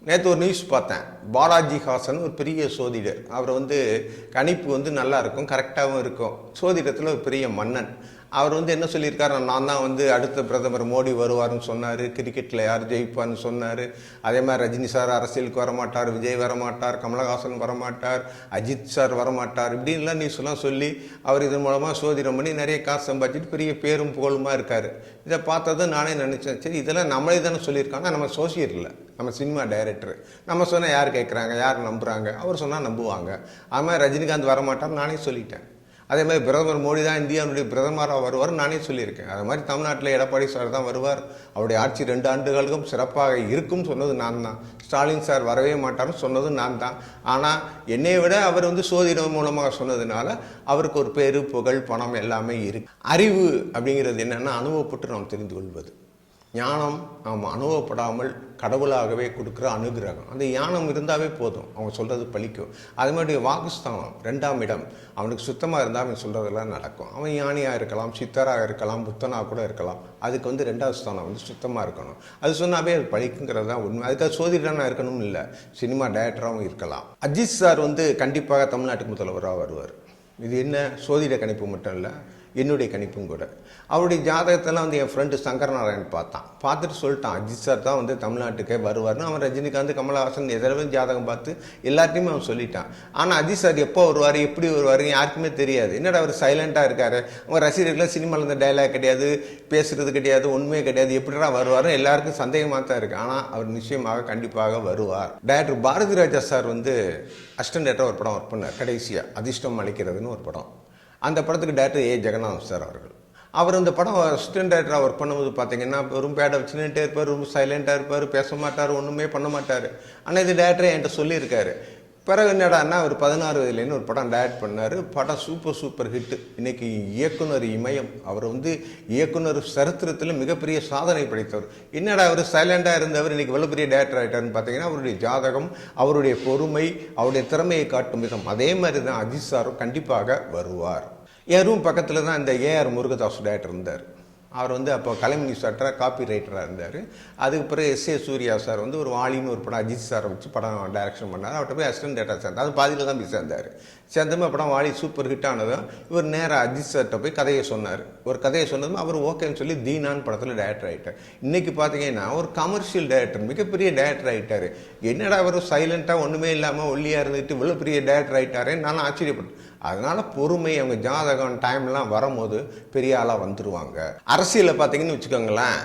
நேற்று ஒரு நியூஸ் பார்த்தேன். பாலாஜி ஹாசன் ஒரு பெரிய சோதிடர். அவர் கணிப்பு நல்லா இருக்கும், கரெக்டாகவும் இருக்கும். சோதிடத்தில் ஒரு பெரிய மன்னன். அவர் என்ன சொல்லியிருக்காரு, நான் தான் அடுத்த பிரதமர் மோடி வருவார்னு சொன்னார், கிரிக்கெட்டில் யார் ஜெயிப்பார்னு சொன்னார். அதே மாதிரி ரஜினி சார் அரசியலுக்கு வரமாட்டார், விஜய் வரமாட்டார், கமலஹாசன் வரமாட்டார், அஜித் சார் வரமாட்டார், இப்படின்லாம் நியூஸ்லாம் சொல்லி அவர் இதன் மூலமாக சோதிடம் பண்ணி நிறைய காசு சம்பாதிச்சிட்டு பெரிய பேரும் புகழுமா இருக்கார். இதை பார்த்ததும் நானே நினச்சேன், சரி இதெல்லாம் நம்மளே தானே சொல்லியிருக்காங்க, நம்ம சோசியல் இல்லை, நம்ம சினிமா டைரக்டர். நம்ம சொன்னால் யார் கேட்குறாங்க, யார் நம்புகிறாங்க? அவர் சொன்னால் நம்புவாங்க. அது மாதிரி ரஜினிகாந்த் வரமாட்டார் நானே சொல்லிட்டேன். அதே மாதிரி பிரதமர் மோடி தான் இந்தியாவுடைய பிரதமராக வருவார் நானே சொல்லியிருக்கேன். அது மாதிரி தமிழ்நாட்டில் எடப்பாடி சார் தான் வருவார், அவருடைய ஆட்சி 2 ஆண்டுகளுக்கும் சிறப்பாக இருக்கும் சொன்னது நான் தான். ஸ்டாலின் சார் வரவே மாட்டார்னு சொன்னது நான் தான். ஆனால் என்னை விட அவர் சோதிடம் மூலமாக சொன்னதுனால அவருக்கு ஒரு பேரு புகழ் பணம் எல்லாமே இருக்கு. அறிவு அப்படிங்கிறது என்னென்னா அனுபவப்பட்டு நாம் தெரிந்து கொள்வது. ஞானம் நாம் அனுபவப்படாமல் கடவுளாகவே கொடுக்குற அனுகிரகம். அந்த ஞானம் இருந்தாவே போதும், அவங்க சொல்கிறது பழிக்கும். அது மாதிரி வாக்குஸ்தானம் 2ஆம் இடம், அவனுக்கு சுத்தமாக இருந்தால் அவன் சொல்கிறதெல்லாம் நடக்கும். அவன் ஞானியாக இருக்கலாம், சித்தராக இருக்கலாம், புத்தனாக கூட இருக்கலாம். அதுக்கு 2ஆவது ஸ்தானம் சுத்தமாக இருக்கணும். அது சொன்னாவே அது பழிக்குங்கிறது தான் உண்மை. அதுக்காக சோதிடனாக இருக்கணும்னு இல்லை, சினிமா டைரக்டராகவும் இருக்கலாம். அஜித் சார் கண்டிப்பாக தமிழ்நாட்டுக்கு முதல்வராக வருவார். இது என்ன சோதிட கணிப்பு மட்டும் இல்லை, என்னுடைய கணிப்பும் கூட. அவருடைய ஜாதகத்தெல்லாம் என் ஃப்ரெண்டு சங்கரநாராயண் பார்த்துட்டு சொல்லிட்டான், அஜித் சார் தான் தமிழ்நாட்டுக்கே வருவார்னு. அவன் ரஜினிகாந்த், கமலஹாசன் எதிரவே ஜாதகம் பார்த்து எல்லாத்தையுமே அவன் சொல்லிட்டான். ஆனால் அஜித் சார் எப்போ வருவார், எப்படி வருவார் யாருக்குமே தெரியாது. என்னடா அவர் சைலண்ட்டாக இருக்காரு, அவங்க ரசிகர்கள் சினிமாவில் இருந்த டைலாக் கிடையாது, பேசுறது கிடையாது, உண்மையே கிடையாது, எப்படிடா வருவார் எல்லாருக்கும் சந்தேகமாக தான் இருக்குது. ஆனால் அவர் நிச்சயமாக கண்டிப்பாக வருவார். Director Bharathi Raja sir assistant டைரக்டராக ஒரு படம் ஒர்க் பண்ணார் கடைசியாக, அதிர்ஷ்டம் அளிக்கிறதுன்னு ஒரு படம். அந்த படத்துக்கு டைரக்டர் ஏ ஜெகநாதன் சார் அவர்கள். அவர் அந்த படம் அசிஸ்டன்ட் டைரக்டராக ஒர்க் பண்ணும்போது பார்த்தீங்கன்னா ரொம்ப பேடாக வச்சுன்னுட்டே இருப்பார், ரொம்ப சைலண்ட்டாக இருப்பார், பேச மாட்டார், ஒன்றுமே பண்ண மாட்டார். ஆனால் இது டைரக்டரே என்கிட்ட சொல்லியிருக்காரு. பிறகு என்னடான்னா அவர் 16 வயதுலேருந்து ஒரு படம் டைரக்ட் பண்ணார். படம் சூப்பர் ஹிட்டு. இன்றைக்கி இயக்குனர் இமயம், அவர் இயக்குனர் சரித்திரத்தில் மிகப்பெரிய சாதனை படைத்தவர். என்னடா அவர் சைலண்டாக இருந்தவர் இன்றைக்கி இவ்வளோ பெரிய டைரக்டர் ஆகிட்டார்னு பார்த்தீங்கன்னா அவருடைய ஜாதகம், அவருடைய பொறுமை, அவருடைய திறமையை காட்டும் விதம். அதே மாதிரி தான் அஜித் சாரும் கண்டிப்பாக வருவார். என் ரூம் பக்கத்தில் தான் இந்த ஏஆர் முருகதாஸ் டைரக்டர் இருந்தார். அவர் அப்போ கலைமணி சார்ட்ட காப்பி ரைட்டராக இருந்தார். அதுக்கு பிறகு எஸ்.ஏ. சூர்யா சார் ஒரு வாலின்னு ஒரு படம் அஜித் சாரை வச்சு படம் டைரக்ஷன் பண்ணார். அவர்கிட்ட போய் அசிஸ்டன்ட் டைரக்டர் சேர்ந்தார். அது பாதியில் தான் போய் சேர்ந்தார். சேர்ந்தமே படம் வாலி சூப்பர் ஹிட் ஆனதும் இவர் நேராக அஜித் சார்கிட்ட போய் கதையை சொன்னார். ஒரு கதையை சொன்னதும் அவர் ஓகேன்னு சொல்லி தீனான் படத்தில் டைரக்டர் ஆகிட்டார். இன்றைக்கி பார்த்தீங்கன்னா ஒரு கமர்ஷியல் டைரக்டர், மிகப்பெரிய டைரக்டர் ஆகிட்டார். என்னடா அவர் சைலண்ட்டாக ஒன்றுமே இல்லாமல் ஒல்லியாக இருந்துட்டு இவ்வளோ பெரிய டைரக்டர் ஆகிட்டாரே நானும் ஆச்சரியப்பட்டேன். அதனால் பொறுமை, அவங்க ஜாதகம் டைம்லாம் வரும்போது பெரிய ஆளாக வந்துடுவாங்க. அரசியலில் பார்த்தீங்கன்னு வச்சுக்கோங்களேன்,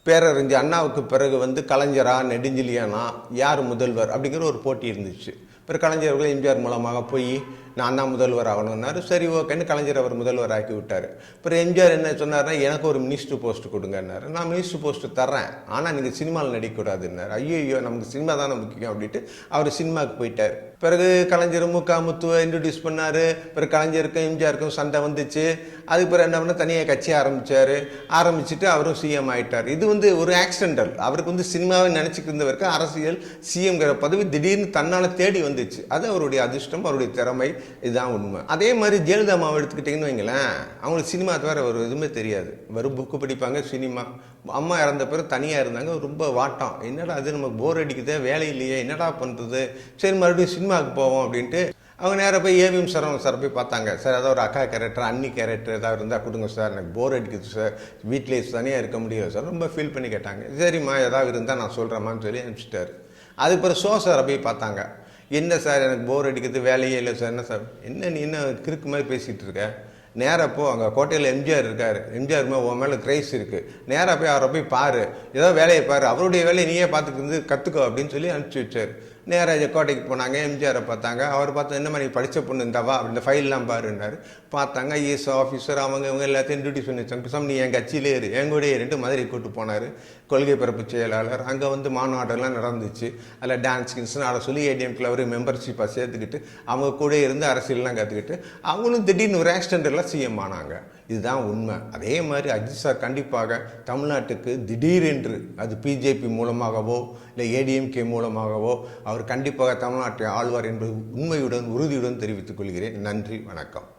பேரறிஞர் அண்ணாவுக்கு பிறகு கலைஞரா நெடுஞ்செழியானா யார் முதல்வர் அப்படிங்கிற ஒரு போட்டி இருந்துச்சு. பிறகு கலைஞர்கள் எம்ஜிஆர் மூலமாக போய் நான் தான் முதல்வர் ஆகணும்னாரு. சரி ஓகேன்னு கலைஞர் அவர் முதல்வர் ஆக்கி விட்டார். அப்புறம் எம்ஜிஆர் என்ன சொன்னார்னா, எனக்கு ஒரு மினிஸ்டர் போஸ்ட் கொடுங்கன்னாரு. நான் மினிஸ்டர் போஸ்ட்டு தர்றேன், ஆனால் நீங்கள் சினிமாவில் நடிக்கக்கூடாதுன்னாரு. ஐயோ நமக்கு சினிமா தானே முக்கியம் அப்படின்ட்டு அவர் சினிமாவுக்கு போயிட்டார். பிறகு கலைஞர் முத்துவை இன்ட்ரடியூஸ் பண்ணார். பிறகு கலைஞருக்கும் எம்ஜிஆருக்கும் சண்டை வந்துச்சு. அதுக்கு பிறகு என்ன பண்ண தனியாக கட்சி ஆரம்பிச்சுட்டு அவரும் சிஎம் ஆகிட்டார். இது ஒரு ஆக்சிடென்டல். அவருக்கு சினிமாவை நினச்சிட்டு இருந்தவருக்கு அரசியல் சிஎம்ங்கிற பதவி திடீர்னு தன்னால் தேடி வந்துச்சு. அது அவருடைய அதிர்ஷ்டம், அவருடைய திறமை. இதுதான் உண்மை. அதே மாதிரி ஜெயலலிதா அம்மாவை எடுத்துக்கிட்டிங்கன்னு வைங்களேன், அவங்களுக்கு சினிமா தவிர ஒரு எதுவுமே தெரியாது. வெறும் புக்கு படிப்பாங்க, சினிமா. அம்மா இறந்த பிறகு தனியாக இருந்தாங்க, ரொம்ப வாட்டம். என்னடா அது நமக்கு போர் அடிக்குதே, வேலை இல்லையே, என்னடா பண்ணுறது, சரி மறுபடியும் சினிமாவுக்கு போவோம் அப்படின்ட்டு அவங்க நேராக போய் ஏவிஎம் சரவணன் சார் போய் பார்த்தாங்க. சார் ஏதாவது ஒரு அக்கா கேரக்டர், அன்னி கேரக்டர் ஏதாவது இருந்தால் கொடுங்க சார், எனக்கு போர் அடிக்குது சார், வீட்டிலே தனியாக இருக்க முடியாது சார், ரொம்ப ஃபீல் பண்ணி கேட்டாங்க. சரிம்மா ஏதாவது இருந்தால் நான் சொல்கிறேம்மான்னு சொல்லி அனுப்பிச்சிட்டாரு. அதுக்கு பிறகு சாரை போய் பார்த்தாங்க. என்ன சார் எனக்கு போர் அடிக்கிறது, வேலையே இல்லை சார். என்ன சார், என்ன நீ என்ன கிறுக்கு மாதிரி பேசிகிட்டு இருக்க, நேராக போ, அங்கே கோட்டையில் எம்ஜிஆர் இருக்கார், எம்ஜிஆர் உன் மேலே கிரைஸ் இருக்குது, நேராக போய் அவரை போய் பாரு, ஏதோ வேலையை பாரு, அவருடைய வேலையை நீயே பார்த்துட்டு கற்றுக்கோ அப்படின்னு சொல்லி அனுப்பிச்சி வச்சார். நேராக கோட்டைக்கு போனாங்க, எம்ஜிஆரை பார்த்தாங்க. அவர் பார்த்து என்னம்மா நீ படித்த பொண்ணு இந்தாவா அப்படின்ற ஃபைல்லாம் பாருன்னாரு. பார்த்தாங்க, ஐஏஎஸ் ஆஃபீஸர் இவங்க எல்லாத்தையும் இன்ட்ரடியூஸ் பண்ணி வச்சாங்க. பேசாமல் நீ என் கட்சியிலே இரு, என் கூட ஏறிட்டு மதுரை கூட்டு போனார். கொள்கை பரப்பு செயலாளர். அங்கே மாநாடெல்லாம் நடந்துச்சு. அதில் டான்ஸ் கின்ஸ்னு அதை சொல்லி ஏடிஎம்கில் அவர் மெம்பர்ஷிப்பாக சேர்த்துக்கிட்டு அவங்க கூட இருந்து அரசியல்லாம் கற்றுக்கிட்டு அவங்களும் திடீர்னு ஒரு ஆக்சிடென்டெல்லாம் சிஎம் ஆனாங்க. இதுதான் உண்மை. அதே மாதிரி அஜித் சார் கண்டிப்பாக தமிழ்நாட்டுக்கு திடீரென்று, அது பிஜேபி மூலமாகவோ இல்லை ஏடிஎம்கே மூலமாகவோ அவர் கண்டிப்பாக தமிழ்நாட்டை ஆழ்வார் என்பது உண்மையுடன் உறுதியுடன் தெரிவித்துக் கொள்கிறேன். நன்றி, வணக்கம்.